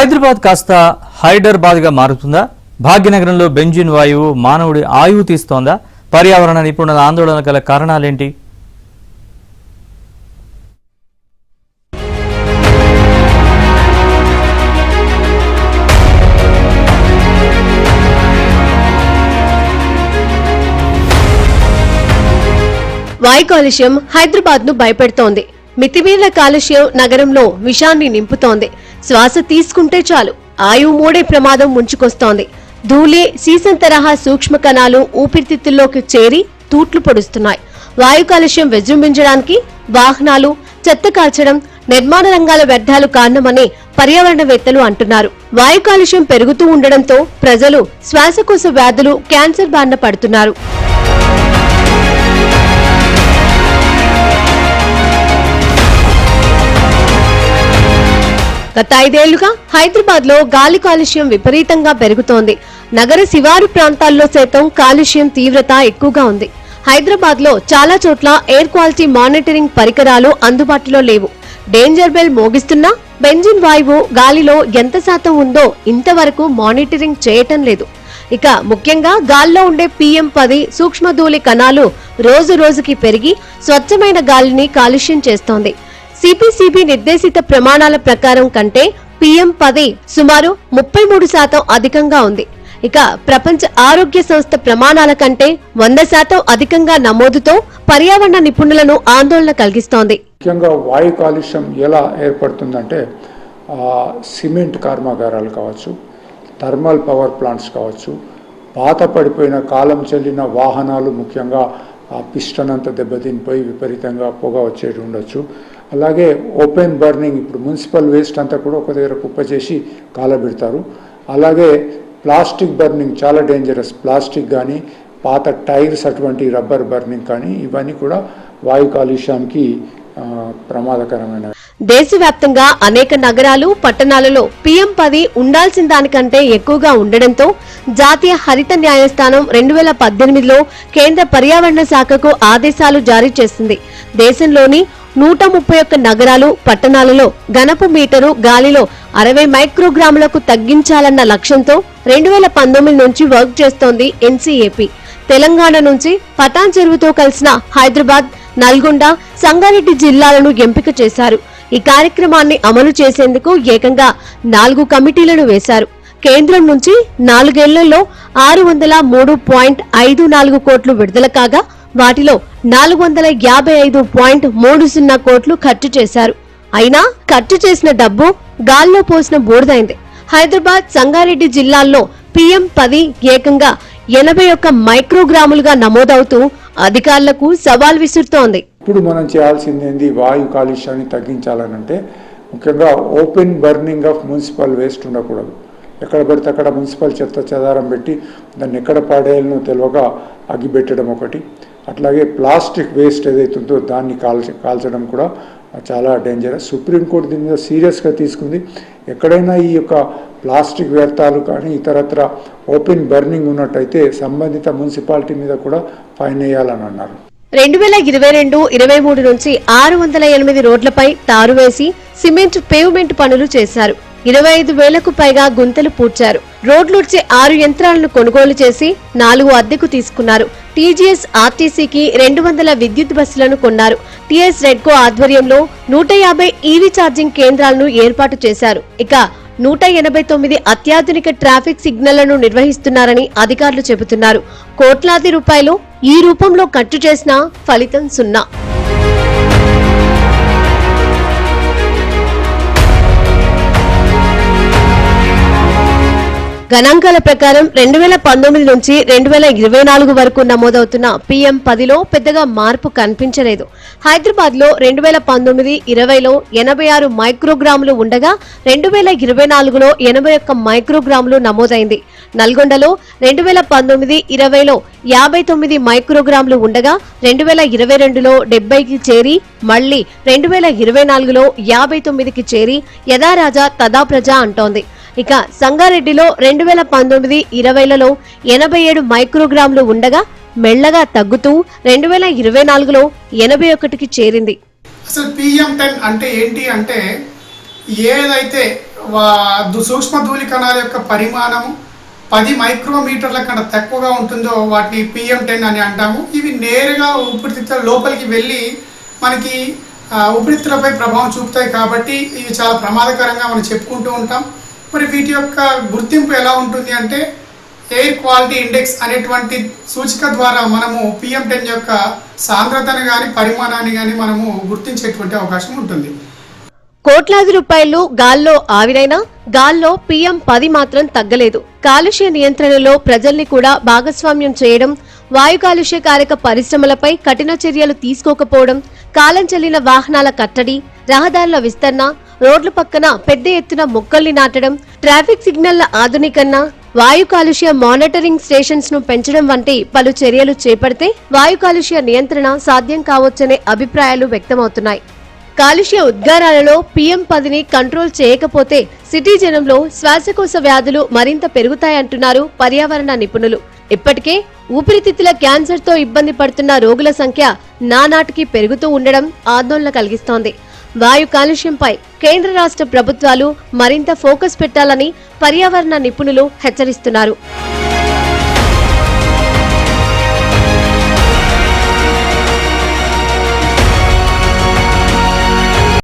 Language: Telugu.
హైదరాబాద్ కాస్త హైదరాబాద్గా మారుతుందా? భాగ్యనగరంలో బెంజిన్ వాయువు మానవుడి ఆయువు తీస్తోందా? పర్యావరణ నిపుణుల ఆందోళన గల కారణాలేంటి? వాయు కాలుష్యం హైదరాబాద్ ను భయపెడుతోంది. మితిమీరిన కాలుష్యం నగరంలో విషాన్ని నింపుతోంది. శ్వాస తీసుకుంటే చాలు ఆయువు మూడే ప్రమాదం ముంచుకొస్తోంది. ధూళి, సీసం తరహా సూక్ష్మ కణాలు ఊపిరితిత్తుల్లోకి చేరి తూట్లు పొడుస్తున్నాయి. వాయు కాలుష్యం విజృంభించడానికి వాహనాలు, చెత్త కాల్చడం, నిర్మాణ రంగాల వ్యర్థాలు కారణమని పర్యావరణవేత్తలు అంటున్నారు. వాయు కాలుష్యం పెరుగుతూ ఉండడంతో ప్రజలు శ్వాసకోశ వ్యాధులు, క్యాన్సర్ బారిన పడుతున్నారు. గత 5 ఏళ్లుగా హైదరాబాద్ లో గాలి కాలుష్యం విపరీతంగా పెరుగుతోంది. నగర శివారు ప్రాంతాల్లో సైతం కాలుష్యం తీవ్రత ఎక్కువగా ఉంది. హైదరాబాద్ లో చాలా చోట్ల ఎయిర్ క్వాలిటీ మానిటరింగ్ పరికరాలు అందుబాటులో లేవు. డేంజర్ బెల్ మోగిస్తున్నా బెంజిన్ వాయువు గాలిలో ఎంత శాతం ఉందో ఇంతవరకు మానిటరింగ్ చేయటం లేదు. ఇక ముఖ్యంగా గాల్లో ఉండే PM10 సూక్ష్మధూళి కణాలు రోజు రోజుకి పెరిగి స్వచ్ఛమైన గాలిని కాలుష్యం చేస్తోంది. సిపిసిబి నిర్దేశిత ప్రమాణాల ప్రకారం కంటే PM10 సుమారు 33% అధికంగా ఉంది. ఇక ప్రపంచ ఆరోగ్య సంస్థ ప్రమాణాల కంటే 100% అధికంగా నమోదుతో పర్యావరణ నిపుణులను ఆందోళన కలిగిస్తోంది. ముఖ్యంగా వాయు కాలుష్యం ఎలా ఏర్పడుతుందంటే సిమెంట్ కర్మాగారాలు కావచ్చు, థర్మల్ పవర్ ప్లాంట్స్ కావచ్చు, పాత పడిపోయిన కాలం చెల్లిన వాహనాలు ముఖ్యంగా పిస్టన్ అంతా దెబ్బతినిపోయి విపరీతంగా పొగ వచ్చేటి ఉండొచ్చు. అలాగే ఓపెన్ బర్నింగ్, ఇప్పుడు మున్సిపల్ వేస్ట్ అంతా కూడా ఒక దగ్గర కుప్ప చేసి కాలబెడతారు. అలాగే ప్లాస్టిక్ బర్నింగ్ చాలా డేంజరస్. ప్లాస్టిక్ కానీ, పాత టైర్స్, అటువంటి రబ్బర్ బర్నింగ్ కానీ, ఇవన్నీ కూడా వాయు కాలుష్యానికి ప్రమాదకరమైన. దేశవ్యాప్తంగా అనేక నగరాలు, పట్టణాలలో PM10 ఉండాల్సిన దానికంటే ఎక్కువగా ఉండడంతో జాతీయ హరిత న్యాయస్థానం 2018లో కేంద్ర పర్యావరణ శాఖకు ఆదేశాలు జారీ చేసింది. దేశంలోని 131 నగరాలు, పట్టణాలలో గణపు మీటరు గాలిలో 60 మైక్రోగ్రాములకు తగ్గించాలన్న లక్ష్యంతో 2019 నుంచి వర్క్ చేస్తోంది NCAP. తెలంగాణ నుంచి పటాన్ చెరువుతో కలిసిన హైదరాబాద్, నల్గొండ, సంగారెడ్డి జిల్లాలను ఎంపిక చేశారు. ఈ కార్యక్రమాన్ని అమలు చేసేందుకు ఏకంగా 4 కమిటీలను వేశారు. కేంద్రం నుంచి 4 ఏళ్లలో 603.54 కోట్లు విడుదల కాగా వాటిలో 455.30 కోట్లు ఖర్చు చేశారు. అయినా ఖర్చు చేసిన డబ్బు గాల్లో పోసిన బూడిదైంది. హైదరాబాద్, సంగారెడ్డి జిల్లాల్లో PM10 ఏకంగా 81 మైక్రోగ్రాములుగా నమోదవుతూ అధికారులకు సవాల్ విసురుతోంది. ఇప్పుడు మనం చేయాల్సింది ఏంది? వాయు కాలుష్యాన్ని తగ్గించాలనంటే ముఖ్యంగా open burning of municipal waste ఉండకూడదు. ఎక్కడ పడితే అక్కడ మున్సిపల్ చెత్త చెదారం పెట్టి దాన్ని ఎక్కడ పడేయాలనో తెలియక అగ్గిపెట్టడం ఒకటి. అట్లాగే ప్లాస్టిక్ వేస్ట్ ఏదైతుందో దాన్ని కాల్చడం కూడా చాలా డేంజరస్. సుప్రీంకోర్టు దీని మీద సీరియస్గా తీసుకుంది. ఎక్కడైనా ఈ యొక్క ప్లాస్టిక్ వ్యర్థాలు కానీ ఇతరత్ర ఓపెన్ బర్నింగ్ ఉన్నట్టయితే సంబంధిత మున్సిపాలిటీ మీద కూడా ఫైన్ వేయాలని అన్నారు. 2022-23 నుంచి 608 రోడ్లపై తారు వేసి సిమెంట్ పేవ్మెంట్ పనులు చేశారు. 25,000కు పైగా గుంతలు పూడ్చారు. రోడ్లుడ్చే 6 యంత్రాలను కొనుగోలు చేసి 4 అద్దెకు తీసుకున్నారు. TGS RTCకి 200 విద్యుత్ బస్సులను కొన్నారు. TS రెడ్కో ఆధ్వర్యంలో 150 EV ఛార్జింగ్ కేంద్రాలను ఏర్పాటు చేశారు. ఇక 189 అత్యాధునిక ట్రాఫిక్ సిగ్నళ్లను నిర్వహిస్తున్నారని అధికారులు చెబుతున్నారు. కోట్లాది రూపాయలు ఈ రూపంలో ఖర్చు చేసినా ఫలితం సున్నా. గణాంకాల ప్రకారం 2019 నుంచి 2024 వరకు నమోదవుతున్న PM10లో పెద్దగా మార్పు కనిపించలేదు. హైదరాబాద్ లో 2019-20లో 86 మైక్రోగ్రాములు ఉండగా 2024లో 81 మైక్రోగ్రాములు నమోదైంది. నల్గొండలో 2019-20లో 59 మైక్రోగ్రాములు ఉండగా 2022లో 70కి చేరి మళ్లీ 2024లో 59కి చేరి యథారాజా తదా ప్రజా అంటోంది. ఇక సంగారెడ్డిలో 2019-20లలో 87 మైక్రోగ్రాములు ఉండగా మెల్లగా తగ్గుతూ 2024లో 81కి చేరింది. అసలు PM10 అంటే ఏంటి అంటే ఏదైతే సూక్ష్మ ధూళి కణాల యొక్క పరిమాణము 10 మైక్రోమీటర్ల కన్నా తక్కువగా ఉంటుందో వాటిని PM10 అని అంటాము. ఇవి నేరుగా ఊపిరితిత్తుల లోపలికి వెళ్ళి మనకి ఊపిరితిత్తులపై ప్రభావం చూపుతాయి కాబట్టి ఇవి చాలా ప్రమాదకరంగా మనం చెప్పుకుంటూ ఉంటాం. మరి వీటి యొక్క గుర్తింపు ఎలా ఉంటుంది అంటే ఎయిర్ క్వాలిటీ ఇండెక్స్ అనేటువంటి సూచిక ద్వారా మనము PM10 యొక్క సాంద్రతను కానీ పరిమాణాన్ని కానీ మనము గుర్తించేటువంటి అవకాశం ఉంటుంది. కోట్లాది రూపాయలు గాల్లో ఆవిరైనా గాల్లో PM10 మాత్రం తగ్గలేదు. కాలుష్య నియంత్రణలో ప్రజల్ని కూడా భాగస్వామ్యం చేయడం, వాయు కాలుష్య కారక పరిశ్రమలపై కఠిన చర్యలు తీసుకోకపోవడం, కాలం చెల్లిన వాహనాల కట్టడి, రహదారుల విస్తరణ, రోడ్ల పక్కన పెద్ద ఎత్తున మొక్కల్ని నాటడం, ట్రాఫిక్ సిగ్నళ్ల ఆధునీకరణ, వాయు కాలుష్య మానిటరింగ్ స్టేషన్స్ ను పెంచడం వంటి పలు చర్యలు చేపడితే వాయు కాలుష్య నియంత్రణ సాధ్యం కావచ్చనే అభిప్రాయాలు వ్యక్తమవుతున్నాయి. కాలుష్య ఉద్గారాలలో PM10ని కంట్రోల్ చేయకపోతే సిటీ జనంలో శ్వాసకోశ వ్యాధులు మరింత పెరుగుతాయంటున్నారు పర్యావరణ నిపుణులు. ఇప్పటికే ఊపిరితిత్తుల క్యాన్సర్తో ఇబ్బంది పడుతున్న రోగుల సంఖ్య నానాటికి పెరుగుతూ ఉండడం ఆందోళన కలిగిస్తోంది. వాయు కాలుష్యంపై కేంద్ర రాష్ట్ర ప్రభుత్వాలు మరింత ఫోకస్ పెట్టాలని పర్యావరణ నిపుణులు హెచ్చరిస్తున్నారు.